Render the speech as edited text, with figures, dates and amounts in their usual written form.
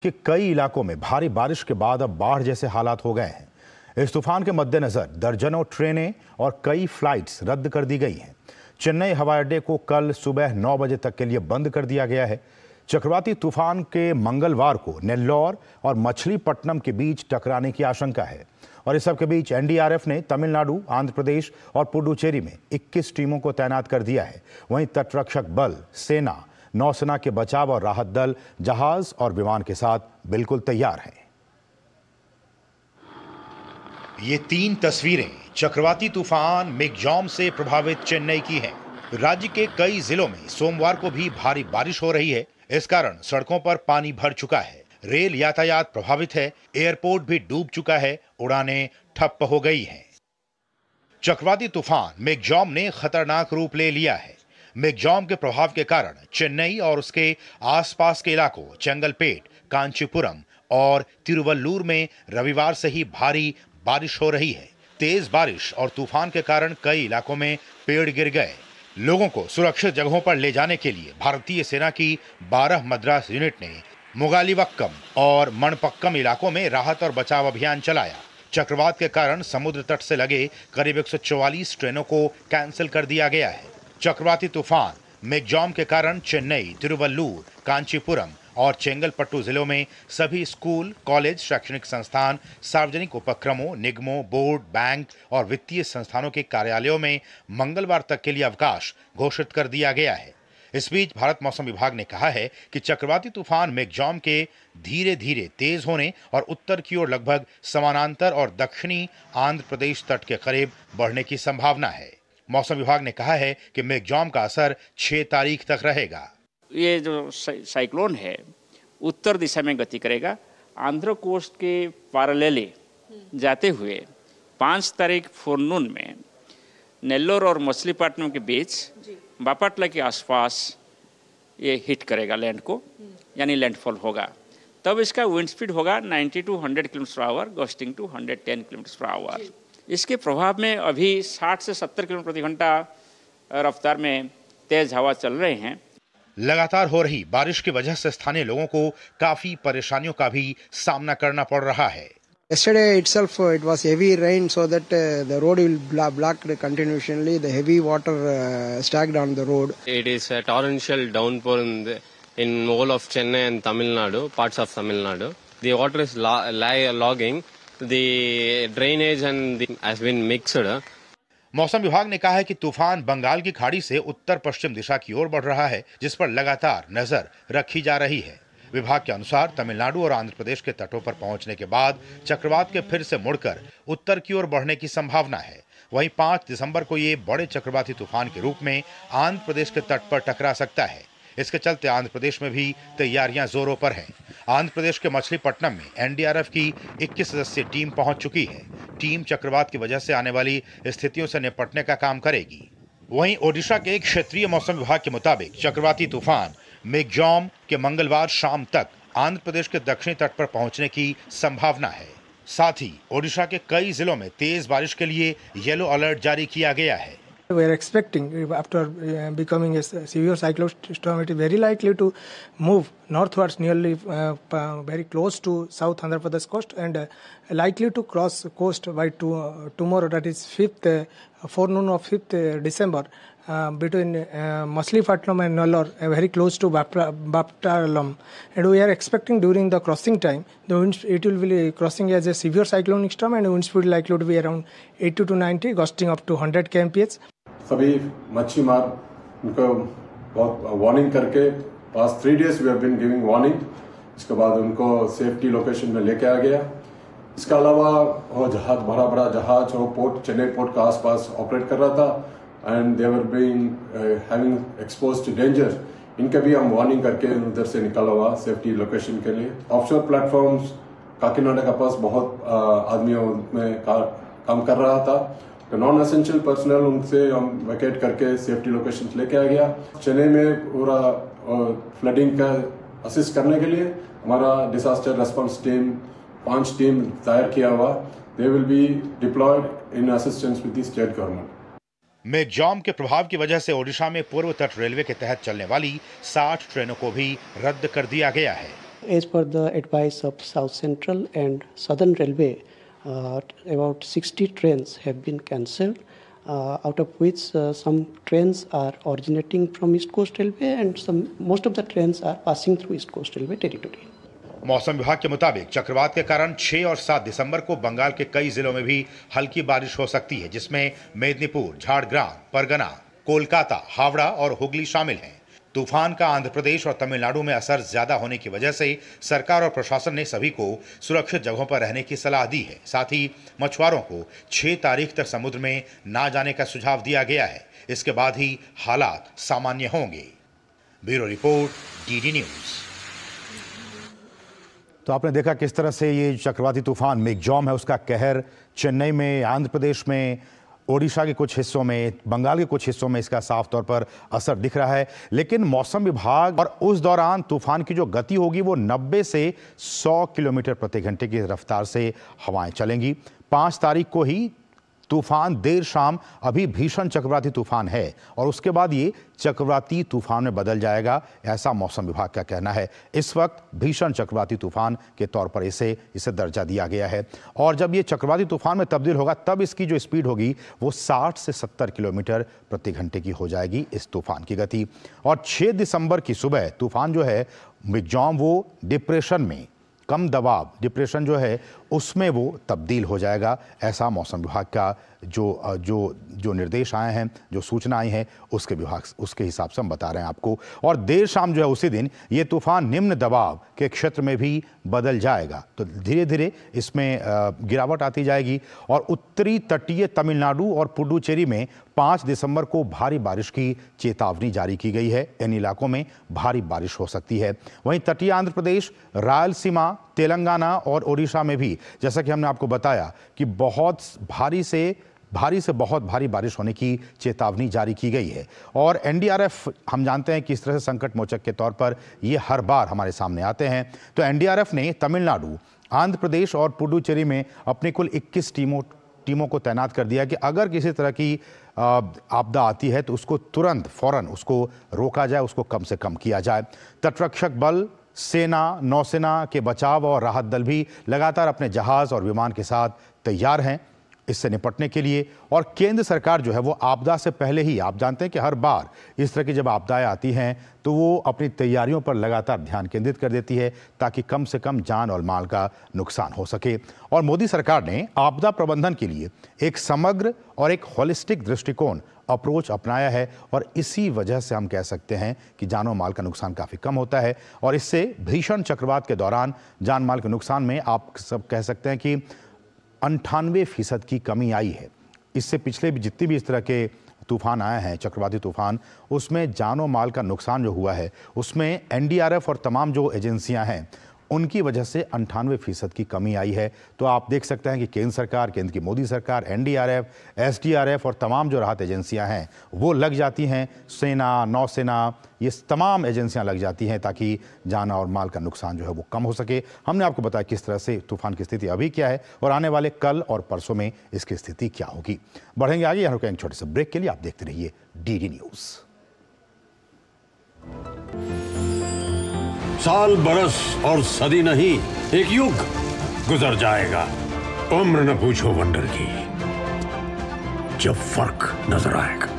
कि कई इलाकों में भारी बारिश के बाद अब बाढ़ जैसे हालात हो गए हैं। इस तूफान के मद्देनजर दर्जनों ट्रेनें और कई फ्लाइट्स रद्द कर दी गई हैं। चेन्नई हवाई अड्डे को कल सुबह 9 बजे तक के लिए बंद कर दिया गया है। चक्रवाती तूफान के मंगलवार को नेल्लौर और मछलीपट्टनम के बीच टकराने की आशंका है और इस सब के बीच एनडीआरएफ ने तमिलनाडु, आंध्र प्रदेश और पुडुचेरी में 21 टीमों को तैनात कर दिया है। वहीं तटरक्षक बल, सेना, नौसेना के बचाव और राहत दल जहाज और विमान के साथ बिल्कुल तैयार हैं। ये 3 तस्वीरें चक्रवाती तूफान मिगजॉम से प्रभावित चेन्नई की हैं। राज्य के कई जिलों में सोमवार को भी भारी बारिश हो रही है। इस कारण सड़कों पर पानी भर चुका है, रेल यातायात प्रभावित है, एयरपोर्ट भी डूब चुका है, उड़ानें ठप्प हो गई हैं। चक्रवाती तूफान मिगजॉम ने खतरनाक रूप ले लिया है। मिगजॉम के प्रभाव के कारण चेन्नई और उसके आसपास के इलाकों चेंगलपेट, कांचीपुरम और तिरुवल्लूर में रविवार से ही भारी बारिश हो रही है। तेज बारिश और तूफान के कारण कई इलाकों में पेड़ गिर गए। लोगों को सुरक्षित जगहों पर ले जाने के लिए भारतीय सेना की 12 मद्रास यूनिट ने मुगालिवक्कम और मणपक्कम इलाकों में राहत और बचाव अभियान चलाया। चक्रवात के कारण समुद्र तट से लगे करीब 144 ट्रेनों को कैंसिल कर दिया गया है। चक्रवाती तूफान मिगजॉम के कारण चेन्नई, तिरुवल्लूर, कांचीपुरम और चेंगलपट्टू जिलों में सभी स्कूल, कॉलेज, शैक्षणिक संस्थान, सार्वजनिक उपक्रमों, निगमों, बोर्ड, बैंक और वित्तीय संस्थानों के कार्यालयों में मंगलवार तक के लिए अवकाश घोषित कर दिया गया है। इस बीच भारत मौसम विभाग ने कहा है कि चक्रवाती तूफान मिगजॉम के धीरे धीरे तेज होने और उत्तर की ओर लगभग समानांतर और दक्षिणी आंध्र प्रदेश तट के करीब बढ़ने की संभावना है। मौसम विभाग ने कहा है कि मिगजॉम का असर 6 तारीख तक रहेगा। ये जो साइक्लोन है उत्तर दिशा में गति करेगा, आंध्र कोस्ट के पैरेलली जाते हुए 5 तारीख फोरनून में नेल्लोर और मछलीपट्टनम के बीच बापटला के आसपास ये हिट करेगा लैंड को, यानी लैंडफॉल होगा। तब इसका विंड स्पीड होगा 90 to 100 kilometre hour, gusting to 110 kilometre hour. इसके प्रभाव में अभी 60 से 70 किलोमीटर प्रति घंटा रफ्तार में तेज हवा चल रहे हैं। लगातार हो रही बारिश की वजह से स्थानीय लोगों को काफी परेशानियों का भी सामना करना पड़ रहा है। Yesterday itself it was heavy rain, so that the road will blocked continuously. The heavy water stacked on the road. It is a torrential downpour in whole of Chennai and Tamil Nadu, parts of Tamil Nadu. The water is logging. The drainage and has been mixed. मौसम विभाग ने कहा है कि तूफान बंगाल की खाड़ी से उत्तर पश्चिम दिशा की ओर बढ़ रहा है, जिस पर लगातार नजर रखी जा रही है। विभाग के अनुसार तमिलनाडु और आंध्र प्रदेश के तटों पर पहुंचने के बाद चक्रवात के फिर से मुड़कर उत्तर की ओर बढ़ने की संभावना है। वहीं 5 दिसंबर को ये बड़े चक्रवाती तूफान के रूप में आंध्र प्रदेश के तट पर टकरा सकता है। इसके चलते आंध्र प्रदेश में भी तैयारियां जोरों पर हैं। आंध्र प्रदेश के मछलीपट्टनम में एनडीआरएफ की 21 सदस्यीय टीम पहुंच चुकी है। टीम चक्रवात की वजह से आने वाली स्थितियों से निपटने का काम करेगी। वहीं ओडिशा के क्षेत्रीय मौसम विभाग के मुताबिक चक्रवाती तूफान मिगजॉम के मंगलवार शाम तक आंध्र प्रदेश के दक्षिणी तट पर पहुंचने की संभावना है। साथ ही ओडिशा के कई जिलों में तेज बारिश के लिए येलो अलर्ट जारी किया गया है। We are expecting after becoming a severe cyclone storm, it is very likely to move northwards, nearly very close to South Andhra Pradesh coast, and likely to cross coast by tomorrow, that is 5th forenoon of 5th December, between Machilipatnam and Nellore, very close to Baptalam. And we are expecting during the crossing time, it will be crossing as a severe cyclonic storm, and wind speed likely to be around 80 to 90, gusting up to 100 kmph. सभी मच्छी मार उनको बहुत warning करके पास 3 days we have been giving warning. इसके बाद उनको सेफ्टी लोकेशन में लेके आ गया। इसके अलावा वो जहाज, बड़ा जहाज वो पोर्ट, चेन्नई पोर्ट के आसपास ऑपरेट कर रहा था and they were being having exposed to danger. इनके भी हम वार्निंग करके उधर से निकाला हुआ सेफ्टी लोकेशन के लिए। ऑफशोर प्लेटफॉर्म्स काकीनाडा के पास बहुत आदमियों में काम कर रहा था। नॉन एसेंशियल पर्सनल उनसे हम वैकेट करके सेफ्टी लोकेशन लेके आ गया। चेन्नई में पूरा फ्लडिंग का असिस्ट करने के लिए हमारा डिजास्टर रेस्पॉन्स टीम 5 टीम तैयार किया हुआ। They will be deployed in assistance with the state government. Michaung के प्रभाव की वजह से ओडिशा में पूर्व तट रेलवे के तहत चलने वाली 60 ट्रेनों को भी रद्द कर दिया गया है। As per the advice of South Central and Southern Railway, about 60 trains have been cancelled, out of which some trains are originating from East Coast Railway and most of the trains are passing through East Coast Railway territory. मौसम विभाग के मुताबिक चक्रवात के कारण 6 और 7 दिसंबर को बंगाल के कई जिलों में भी हल्की बारिश हो सकती है, जिसमें मेदिनीपुर, झारग्राम, परगना, कोलकाता, हावड़ा और हुगली शामिल हैं। तूफान का आंध्र प्रदेश और तमिलनाडु में असर ज्यादा होने की वजह से सरकार और प्रशासन ने सभी को सुरक्षित जगहों पर रहने की सलाह दी है। साथ ही मछुआरों को 6 तारीख तक समुद्र में ना जाने का सुझाव दिया गया है। इसके बाद ही हालात सामान्य होंगे। Bureau report, DD news. तो आपने देखा किस तरह से ये चक्रवाती तूफान मेघजॉम है, उसका कहर चेन्नई में, आंध्र प्रदेश में, ओडिशा के कुछ हिस्सों में, बंगाल के कुछ हिस्सों में इसका साफ तौर पर असर दिख रहा है। लेकिन मौसम विभाग और उस दौरान तूफान की जो गति होगी वो 90 से 100 किलोमीटर प्रति घंटे की रफ्तार से हवाएं चलेंगी। 5 तारीख को ही तूफान देर शाम अभी भीषण चक्रवाती तूफान है और उसके बाद ये चक्रवाती तूफान में बदल जाएगा, ऐसा मौसम विभाग का कहना है। इस वक्त भीषण चक्रवाती तूफान के तौर पर इसे दर्जा दिया गया है और जब ये चक्रवाती तूफान में तब्दील होगा तब इसकी जो स्पीड होगी वो 60 से 70 किलोमीटर प्रति घंटे की हो जाएगी इस तूफान की गति। और 6 दिसंबर की सुबह तूफान जो है मेघजॉम वो डिप्रेशन में, कम दबाव डिप्रेशन जो है उसमें वो तब्दील हो जाएगा, ऐसा मौसम विभाग का जो निर्देश आए हैं, जो सूचना आई है उसके हिसाब से हम बता रहे हैं आपको। और देर शाम जो है उसी दिन ये तूफान निम्न दबाव के क्षेत्र में भी बदल जाएगा, तो धीरे धीरे इसमें गिरावट आती जाएगी और उत्तरी तटीय तमिलनाडु और पुडुचेरी में 5 दिसंबर को भारी बारिश की चेतावनी जारी की गई है। इन इलाकों में भारी बारिश हो सकती है। वहीं तटीय आंध्र प्रदेश, रायलसीमा, तेलंगाना और ओडिशा में भी, जैसा कि हमने आपको बताया कि बहुत भारी से बहुत भारी बारिश होने की चेतावनी जारी की गई है। और एनडीआरएफ, हम जानते हैं कि इस तरह से संकट मोचक के तौर पर ये हर बार हमारे सामने आते हैं, तो एनडीआरएफ ने तमिलनाडु, आंध्र प्रदेश और पुडुचेरी में अपनी कुल 21 टीमों को तैनात कर दिया कि अगर किसी तरह की आपदा आती है तो उसको तुरंत फौरन उसको रोका जाए, उसको कम से कम किया जाए। तटरक्षक बल, सेना, नौसेना के बचाव और राहत दल भी लगातार अपने जहाज और विमान के साथ तैयार हैं इससे निपटने के लिए। और केंद्र सरकार जो है वो आपदा से पहले ही, आप जानते हैं कि हर बार इस तरह की जब आपदाएं आती हैं तो वो अपनी तैयारियों पर लगातार ध्यान केंद्रित कर देती है ताकि कम से कम जान और माल का नुकसान हो सके। और मोदी सरकार ने आपदा प्रबंधन के लिए एक समग्र और एक होलिस्टिक दृष्टिकोण अप्रोच अपनाया है और इसी वजह से हम कह सकते हैं कि जान और माल का नुकसान काफ़ी कम होता है। और इससे भीषण चक्रवात के दौरान जान माल के नुकसान में आप सब कह सकते हैं कि 98% की कमी आई है। इससे पिछले भी जितनी भी इस तरह के तूफान आए हैं, चक्रवाती तूफान, उसमें जान और माल का नुकसान जो हुआ है उसमें एनडीआरएफ और तमाम जो एजेंसियां हैं उनकी वजह से 98% की कमी आई है। तो आप देख सकते हैं कि केंद्र सरकार, केंद्र की मोदी सरकार, एनडीआरएफ, एसडीआरएफ और तमाम जो राहत एजेंसियां हैं वो लग जाती हैं, सेना, नौसेना, ये तमाम एजेंसियां लग जाती हैं ताकि जान और माल का नुकसान जो है वो कम हो सके। हमने आपको बताया किस तरह से तूफान की स्थिति अभी क्या है और आने वाले कल और परसों में इसकी स्थिति क्या होगी। बढ़ेंगे आगे, यहाँ रुकेंगे छोटे से ब्रेक के लिए। आप देखते रहिए डीडी न्यूज। साल, बरस और सदी नहीं, एक युग गुजर जाएगा। उम्र न पूछो वंडर की, जब फर्क नजर आएगा।